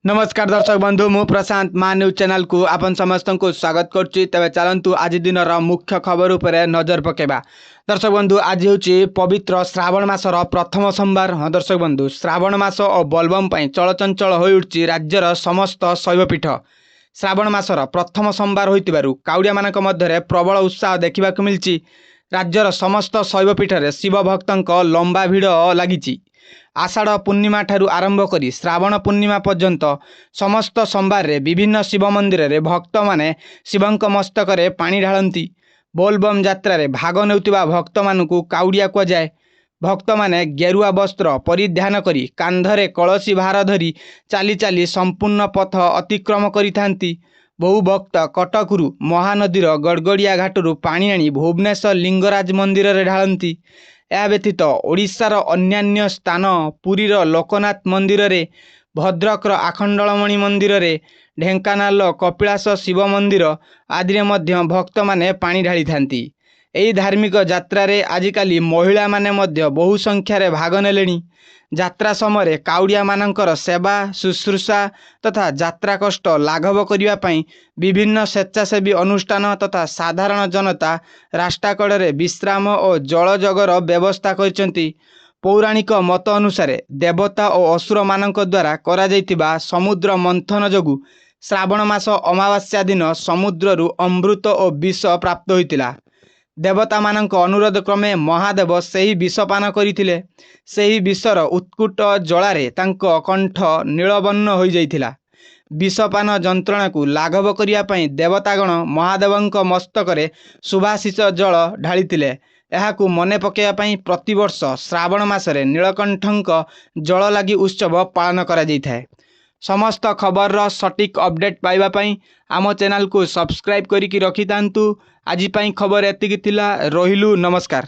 नमस्कार दर्शक बंधु मु प्रशांत मा न्यूज चैनल को आपन समस्त को स्वागत करुच्ची। तेज चलतु आज दिन मुख्य खबर उपर नजर पकेबा। दर्शक बंधु आज हूँ पवित्र श्रावण मासर प्रथम सोमवार। हाँ दर्शक बंधु श्रावण मास और बोलबम चलचंचल हो उठी राज्यर समस्त शैवपीठ। श्रावण मासर प्रथम सोमवार होइतिबारु काउडिया मानक मध्यरे प्रबल उत्साह देखा मिली। राज्यर समस्त शैवपीठरे शिव भक्तक लंबा भिड़ लगी। आषाढ़ पूर्णिमा ठारू आरंभ करी श्रावण पूर्णिमा पर्यंत समस्त सोमवार रे विभिन्न शिव मंदिर रे भक्त माने शिवंक मस्तक रे पानी ढालती। बोलबम यात्रा रे भाग नेउतिबा भक्त मानकु काउडिया को जाए। भक्त माने गेरुआ वस्त्र परिधान करी कांधरे कलसी भार धरी चाली चाली संपूर्ण पथ अतिक्रम करिथांती। बहु भक्त कटकरू महानदीर गड़गड़िया घाटरू पानी आनी भुवनेश्वर लिंगराज मंदिर रे ढालती। या व्यतीत ओडिशार अन्यान्य स्थान पुरीर लोकनाथ मंदिर रे, भद्रकर आखंडलमणि मंदिर रे, ढेंकानाल कपिलास शिव मंदिर आदि मध्य भक्त माने पानी ढाली थांती। एही धार्मिक यात्रा रे आजिकाली महिला माने मध्य बहु संख्यार भाग नेलेनी। यात्रा समय काउडिया मानकर सेवा शुश्रूषा तथा यात्रा कष्ट लाघव करिवा पई विभिन्न स्वेच्छासेवी अनुष्ठान तथा साधारण जनता रास्ताकड़े विश्राम और जल जगर व्यवस्था करिसेंती। पौराणिक मत अनुसार देवता और असुर मानक द्वारा करा जाइतिबा समुद्र मंथन जोगु श्रावण मास अमावास्या दिन समुद्ररू अमृत और विष प्राप्त होइतिला। देवता मानक अनुरोध क्रमे महादेव सही विषपान करथिले। सही विषर उत्कुट जलारे तांको कंठ नीलवर्ण हो जाइथिला। विषपान जंत्रणा को लाघव करिया पई देवतागण महादेवंक मस्तकरे सुभाशिष जल ढालिथिले। एहाकू मने पकेया पई प्रतिवर्ष श्रावण मासरे नीलकंठंक जल लागी उत्सव पालन करा जाइथाय। समस्त खबर सटीक अपडेट पाइबा पई आम चैनल को सब्सक्राइब करिकी रखितांतु। आज पई खबर एतिकी थिला। रहिलु नमस्कार।